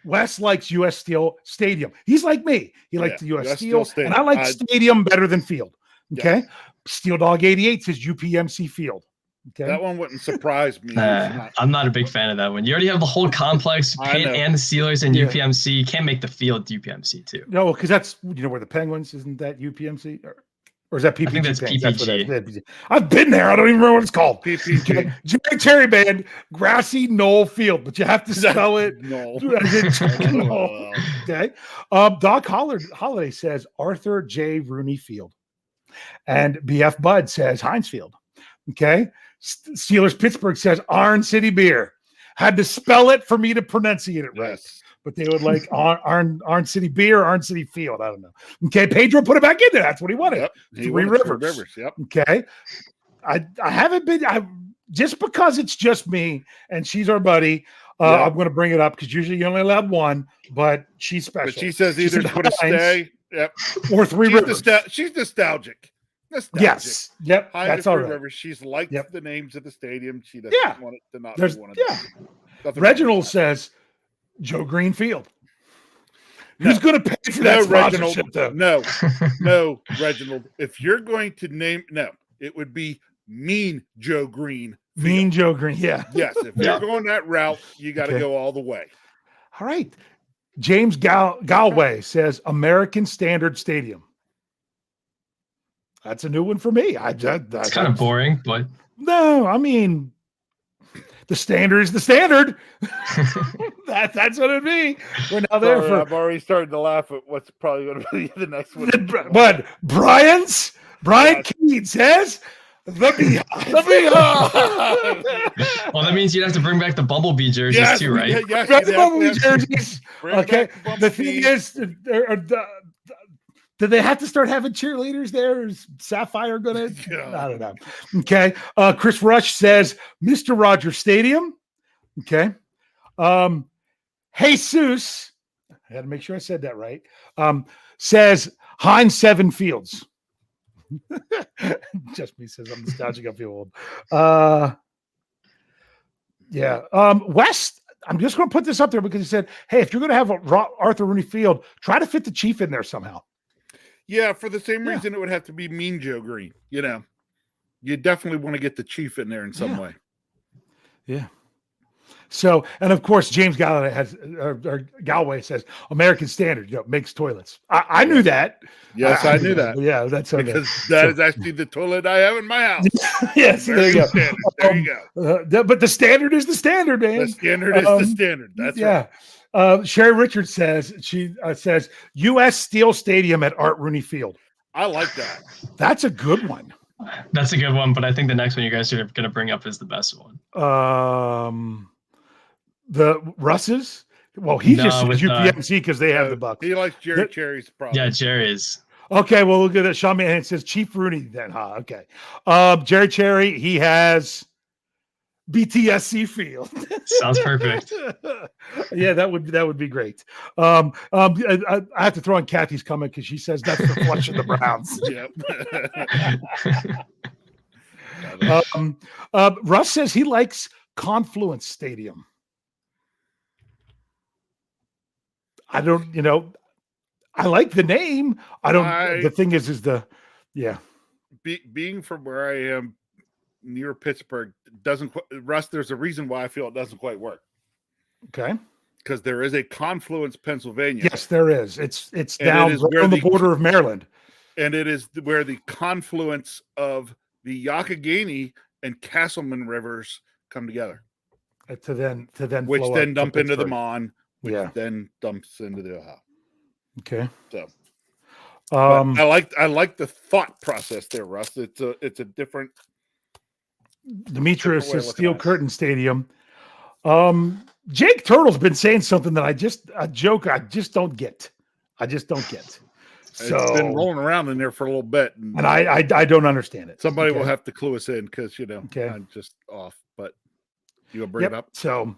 Wes likes U.S. Steel Stadium. He's like me. He likes the U.S. Steel, and I like Stadium better than Field. Okay. Steel Dog 88 says UPMC Field. Okay. That one wouldn't surprise me. I'm not a big fan of that one. You already have the whole complex, Pitt and the Steelers and UPMC. You can't make the Field UPMC too. No, because that's where the Penguins, isn't that UPMC or is that PPG? I think that's PPG. I've been there. I don't even remember what it's called. PPG. Jerry Terry Band, Grassy Knoll Field, but you have to spell it. No. Okay. Doc Holiday says Arthur J. Rooney Field, and BF Bud says Heinz Field. Okay. Steelers Pittsburgh says Iron City Beer. Had to spell it for me to pronunciate it right. Yes. But they would like Iron City Beer, Iron City Field. I don't know. Okay. Pedro put it back in there. That's what he wanted. Yep. Three Rivers. Yep. Okay. I haven't been just because it's just me and she's our buddy. Yeah. I'm going to bring it up because usually you only allowed one, but she's special. But she says either said put a Hines stay. Yep. or Three Rivers. She's nostalgic. Yes. Yep. Hines That's or all Three right. Rivers. She's liked Yep. the names of the stadium. She doesn't want it to not be one of them. Nothing Reginald says Joe Greenfield. No. Who's going to pay for that Reginald. sponsorship, though? No, Reginald. If you're going to name, it would be Mean Joe Green. Mean Joe Green. Yeah. Yes. If you're going that route, you got to go all the way. All right. James Galway says American Standard Stadium. That's a new one for me. It's kind of boring, but no, I mean, the standard is the standard. That's what it'd be. We're now there for. I'm already starting to laugh at what's probably going to be the next one. But Brian Keene says the Beehive. Well, that means you'd have to bring back the Bumblebee jerseys too, right? Yes, Bring the Bumblebee jerseys. Okay. The thing is, do they have to start having cheerleaders there? Is Sapphire going to? I don't know. Okay. Chris Rush says Mr. Rogers Stadium. Okay. Jesus, I had to make sure I said that right. Says Heinz 7 Fields. Just me says I'm nostalgic. I feel old. Yeah. West, I'm just going to put this up there because he said, hey, if you're going to have a Arthur Rooney Field, try to fit the Chief in there somehow. Yeah, for the same reason it would have to be Mean Joe Green. You know, you definitely want to get the Chief in there in some way. Yeah. So, and of course, James Galway Galway says American Standard, makes toilets. I knew that. Yes, I knew that. Yeah, that's okay. Because that is actually the toilet I have in my house. Yes, there you go. Standard. There you go. But the standard is the standard, man. The standard is the standard. That's right. Sherry Richards says says U.S. Steel Stadium at Art Rooney Field. I like that. That's a good one. That's a good one, but I think the next one you guys are going to bring up is the best one. The Russes. Well, he just says with, UPMC because they have the Bucks. He likes Jerry Cherry's problem. Yeah, Jerry's. Okay, well, look at that. Sean Mann says Chief Rooney then, huh? Okay. Jerry Cherry, he has BTSC Field. Sounds perfect. Yeah, that would be great. I have to throw in Kathy's comment because she says that's the flush of the Browns. Yep. Russ says he likes Confluence Stadium. I don't, I like the name. The thing is being from where I am near Pittsburgh doesn't, Russ, there's a reason why I feel it doesn't quite work. Okay. Because there is a Confluence, Pennsylvania. Yes, there is. It's down right on the border of Maryland. And it is where the confluence of the Youghiogheny and Castleman rivers come together. To then which flow then up dump to into the Pittsburgh. Mon, which then dumps into the Ohio. Okay. So I like the thought process there, Russ. It's a different. Demetrius says Steel Curtain Stadium. Jake Turtle's been saying something that I just don't get. So it's been rolling around in there for a little bit, and I don't understand it. Somebody will have to clue us in because Okay. I'm just off. But you gonna bring it up? So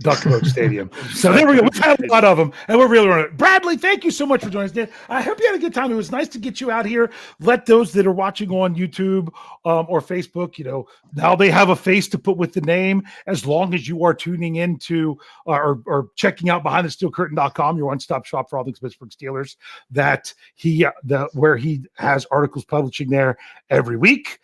Duck Road Stadium. So there we go. We've had a lot of them, and we're really running. Bradley, thank you so much for joining us, Dan. I hope you had a good time. It was nice to get you out here. Let those that are watching on YouTube or Facebook, now they have a face to put with the name. As long as you are tuning into or checking out BehindTheSteelCurtain.com, your one-stop shop for all things Pittsburgh Steelers. Where he has articles publishing there every week.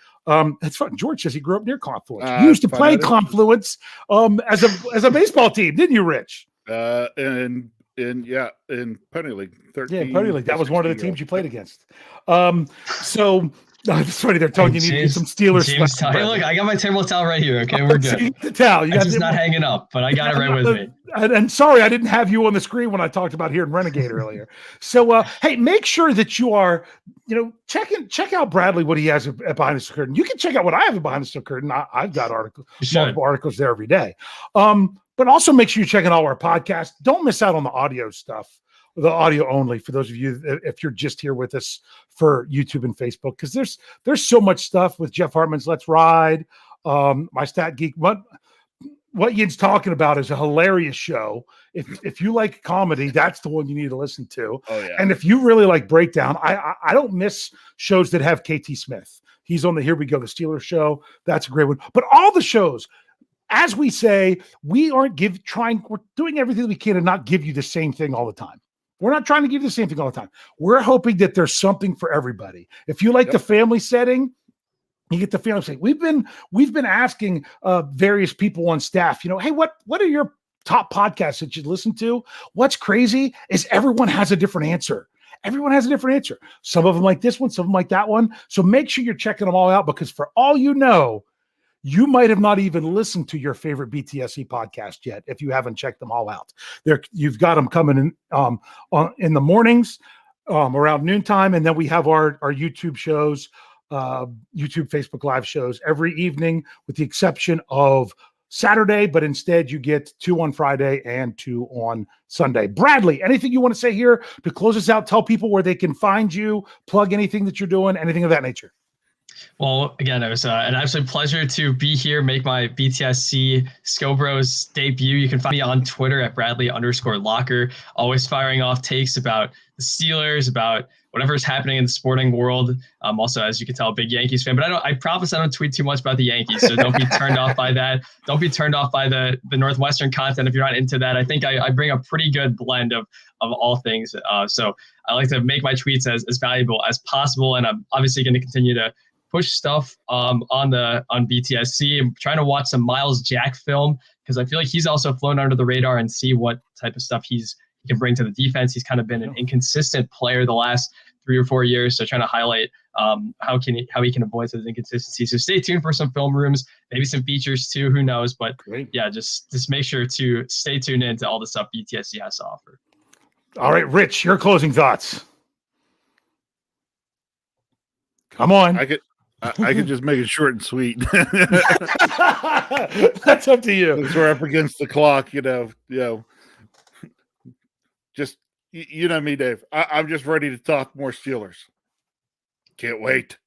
It's fun. George says he grew up near Confluence. You used to play Confluence as a baseball team, didn't you, Rich? In Pony League. 13, yeah, Pony League. That was one of the teams you played against. It's funny. They're telling you need to get some Steelers. Look, I got my table towel right here. Okay, we're good. So you get the towel. It's just not hanging up, but I got it right with me. And sorry, I didn't have you on the screen when I talked about here in Renegade earlier. So, hey, make sure that you are, check out Bradley, what he has at Behind the Steel Curtain. You can check out what I have at Behind the Steel Curtain. I've got multiple articles there every day. But also make sure you're checking all our podcasts. Don't miss out on the audio stuff. the audio only for those of you if you're just here with us for YouTube and Facebook, because there's so much stuff with Jeff Hartman's Let's Ride, my Stat Geek. What Yin's talking about is a hilarious show. If you like comedy, that's the one you need to listen to. Oh yeah. And if you really like breakdown, I don't miss shows that have KT Smith. He's on the Here We Go, the Steelers show. That's a great one. But all the shows, as we say, we aren't we're doing everything we can to not give you the same thing all the time. We're not trying to give you the same thing all the time. We're hoping that there's something for everybody. If you like the family setting, you get the family setting. We've been asking various people on staff, hey, what are your top podcasts that you listen to? What's crazy is everyone has a different answer. Everyone has a different answer. Some of them like this one, some of them like that one. So make sure you're checking them all out, because for all you know, you might have not even listened to your favorite BTSC podcast yet if you haven't checked them all out. You've got them coming in the mornings around noontime, and then we have our YouTube shows, YouTube, Facebook Live shows every evening, with the exception of Saturday, but instead you get 2 on Friday and 2 on Sunday. Bradley, anything you want to say here to close us out? Tell people where they can find you, plug anything that you're doing, anything of that nature. Well, again, it was an absolute pleasure to be here, make my BTSC Scho Bros debut. You can find me on Twitter at Bradley_Locker, always firing off takes about the Steelers, about whatever's happening in the sporting world. Also, as you can tell, a big Yankees fan, but I promise I don't tweet too much about the Yankees, so don't be turned off by that. Don't be turned off by the Northwestern content if you're not into that. I think I bring a pretty good blend of all things. So I like to make my tweets as valuable as possible, and I'm obviously going to continue to push stuff on BTSC. I'm trying to watch some Miles Jack film, because I feel like he's also flown under the radar, and see what type of stuff he can bring to the defense. He's kind of been an inconsistent player the last 3 or 4 years. So trying to highlight how he can avoid those inconsistencies. So stay tuned for some film rooms, maybe some features too, who knows, but yeah, just make sure to stay tuned in to all the stuff BTSC has to offer. All right, Rich, your closing thoughts. Come on. I could just make it short and sweet. That's up to you. Because we're up against the clock, Just, you know me, Dave. I'm just ready to talk more Steelers. Can't wait.